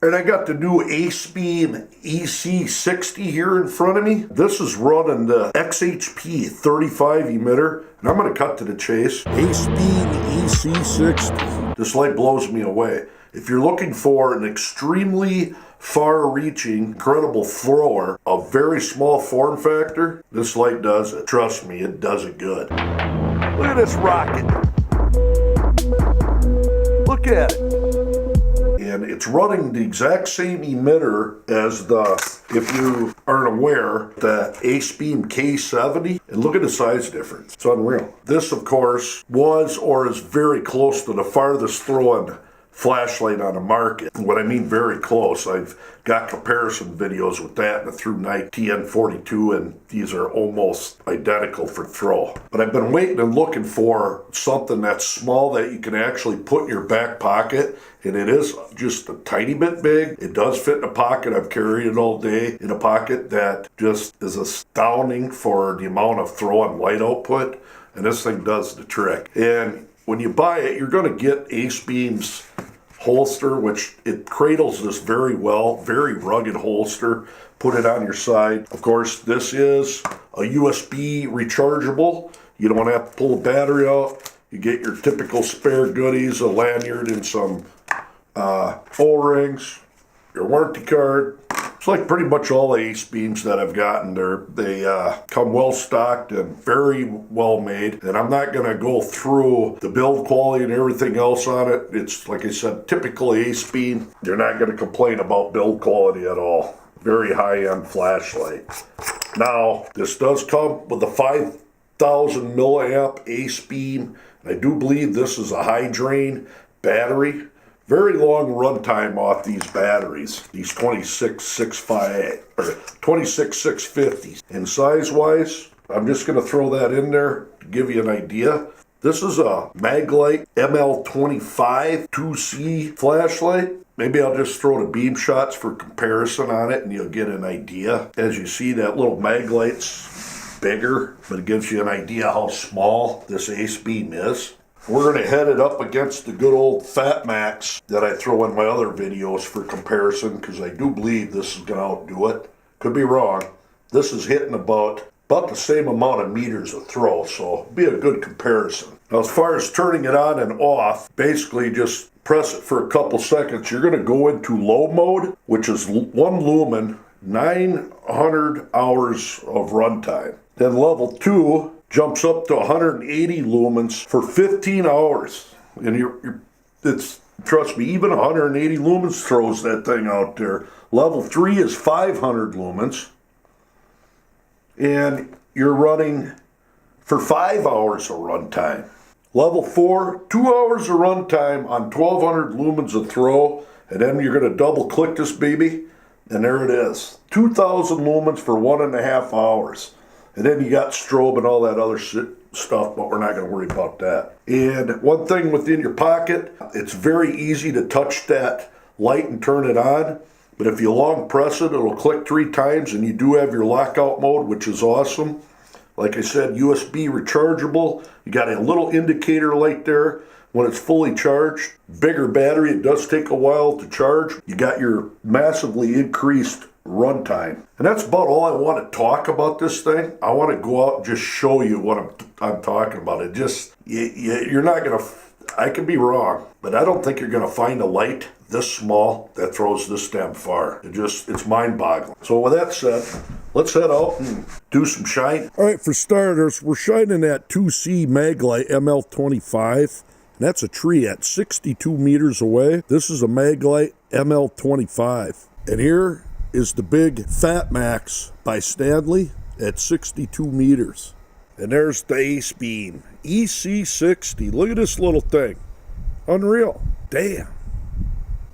And I got the new Acebeam EC60 here in front of me. This is running the XHP 35 emitter, and I'm going to cut to the chase. Acebeam EC60. This light blows me away. If you're looking for an extremely far-reaching, incredible thrower, a very small form factor, this light does it. Trust me, it does it good. Look at this rocket. Look at it. And it's running the exact same emitter as if you aren't aware, the Acebeam K70. And look at the size difference. It's unreal. This, of course, was or is very close to the farthest throwing flashlight on the market. And what I mean very close, I've got comparison videos with that and the Through Night TN42, and these are almost identical for throw. But I've been waiting and looking for something that's small that you can actually put in your back pocket, and it is just a tiny bit big. It does fit in a pocket. I've carried it all day in a pocket that just is astounding for the amount of throw and light output, and this thing does the trick. And when you buy it, you're going to get Acebeam's holster, which it cradles this very well, very rugged holster. Put it on your side. Of course, this is a USB rechargeable. You don't have to pull the battery out. You get your typical spare goodies, a lanyard and some O-rings, your warranty card. It's like pretty much all the Acebeams that I've gotten. They come well stocked and very well made. And I'm not going to go through the build quality and everything else on it. It's, like I said, typical Acebeam. You're not going to complain about build quality at all. Very high-end flashlight. Now, this does come with a 5,000 milliamp Acebeam. I do believe this is a high drain battery. Very long runtime off these batteries, these 26650s. And size-wise, I'm just going to throw that in there to give you an idea. This is a Maglite ML25 2C flashlight. Maybe I'll just throw the beam shots for comparison on it and you'll get an idea. As you see, that little Maglite's bigger, but it gives you an idea how small this Acebeam is. We're going to head it up against the good old Fat Max that I throw in my other videos for comparison, because I do believe this is going to outdo it. Could be wrong. This is hitting about the same amount of meters of throw, so it'll be a good comparison. Now, as far as turning it on and off, basically just press it for a couple seconds. You're going to go into low mode, which is 1 lumen, 900 hours of runtime. Then level 2 jumps up to 180 lumens for 15 hours. And trust me, even 180 lumens throws that thing out there. Level 3 is 500 lumens. And you're running for 5 hours of runtime. Level 4, 2 hours of runtime on 1200 lumens of throw. And then you're going to double click this baby. And there it is. 2000 lumens for 1.5 hours. And then you got strobe and all that other stuff, but we're not going to worry about that. And one thing within your pocket, it's very easy to touch that light and turn it on. But if you long press it, it'll click 3 times, and you do have your lockout mode, which is awesome. Like I said, USB rechargeable. You got a little indicator light there when it's fully charged. Bigger battery, it does take a while to charge. You got your massively increased runtime. And that's about all I want to talk about this thing. I want to go out and just show you what I'm talking about. It just, you're not going to, I could be wrong, but I don't think you're going to find a light this small that throws this damn far. It's mind-boggling. So with that said, let's head out and do some shine. All right, for starters, we're shining that 2C Maglite ML25. That's a tree at 62 meters away. This is a Maglite ML25. And here is the big Fat Max by Stanley at 62 meters. And there's the Acebeam EC60. Look at this little thing. Unreal. Damn.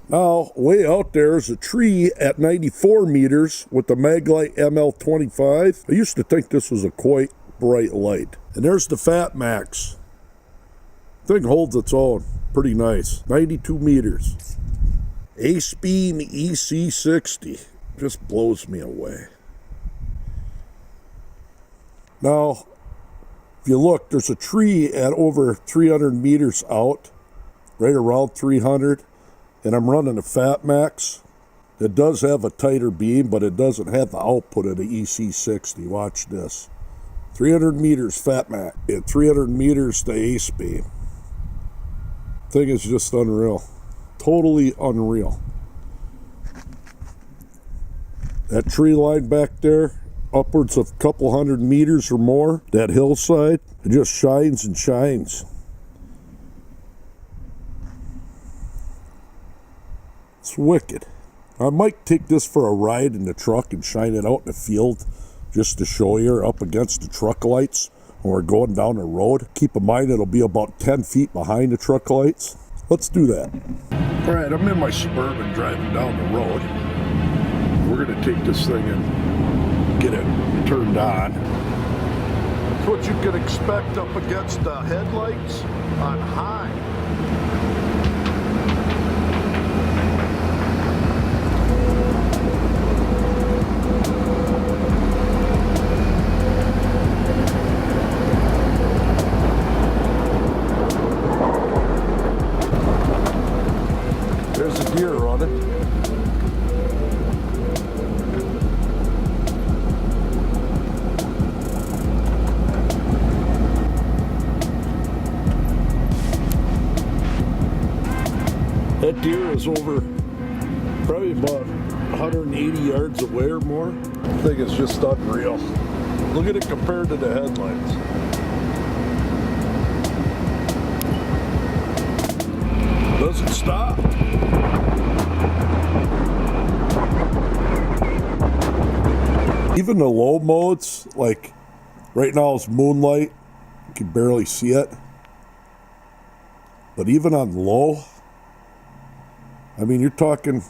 Now, way out there is a tree at 94 meters with the Maglite ML25. I used to think this was a quite bright light. And there's the Fat Max. Thing holds its own. Pretty nice. 92 meters. Acebeam EC60. Just blows me away. Now, if you look, there's a tree at over 300 meters out, right around 300, and I'm running a Fat Max. It does have a tighter beam, but it doesn't have the output of the EC60. Watch this. 300 meters Fat Mac and 300 meters to Acebeam. Thing is just unreal. Totally unreal. That tree line back there, upwards of a couple hundred meters or more, that hillside, it just shines and shines. It's wicked. I might take this for a ride in the truck and shine it out in the field just to show you up against the truck lights when we're going down the road. Keep in mind it'll be about 10 feet behind the truck lights. Let's do that. All right, I'm in my Suburban driving down the road. We're gonna take this thing and get it turned on. That's what you can expect up against the headlights on high. There's a deer on it. That deer is over probably about 180 yards away or more. I think it's just unreal. Look at it compared to the headlights. Doesn't stop. Even the low modes, like right now it's moonlight, you can barely see it. But even on low, I mean, you're talking,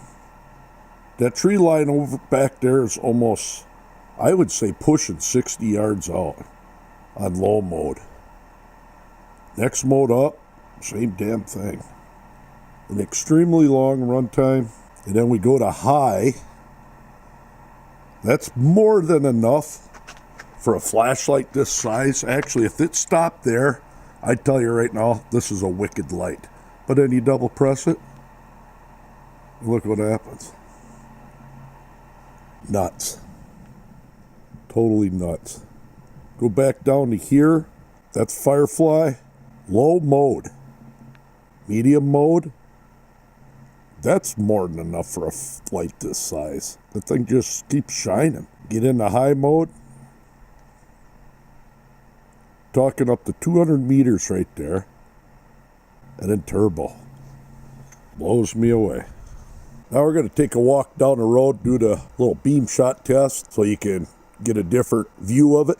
that tree line over back there is almost, I would say, pushing 60 yards out on low mode. Next mode up, same damn thing. An extremely long runtime. And then we go to high. That's more than enough for a flashlight this size. Actually, if it stopped there, I'd tell you right now, this is a wicked light. But then you double press it, look what happens. Nuts. Totally nuts. Go back down to here. That's Firefly. Low mode. Medium mode. That's more than enough for a light this size. The thing just keeps shining. Get into high mode. Talking up to 200 meters right there. And then turbo. Blows me away. Now we're going to take a walk down the road, do the little beam shot test so you can get a different view of it.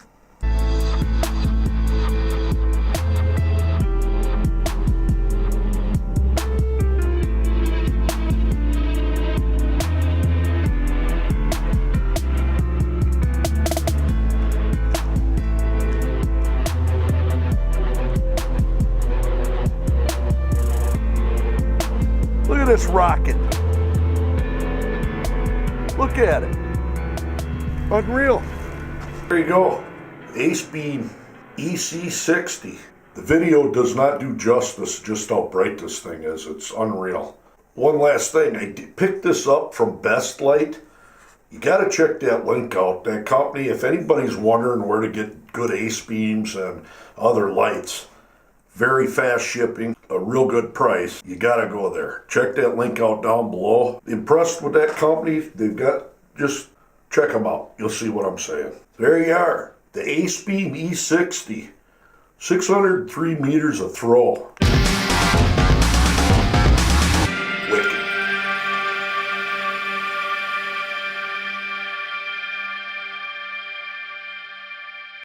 Look at this rocket. Look at it. Unreal. There you go. Acebeam EC60. The video does not do justice just how bright this thing is. It's unreal. One last thing. I picked this up from Best Light. You got to check that link out. That company, if anybody's wondering where to get good Acebeams and other lights, very fast shipping, a real good price. You gotta go there. Check that link out down below. Impressed with that company they've got? Just check them out. You'll see what I'm saying. There you are. The Acebeam E60. 603 meters of throw.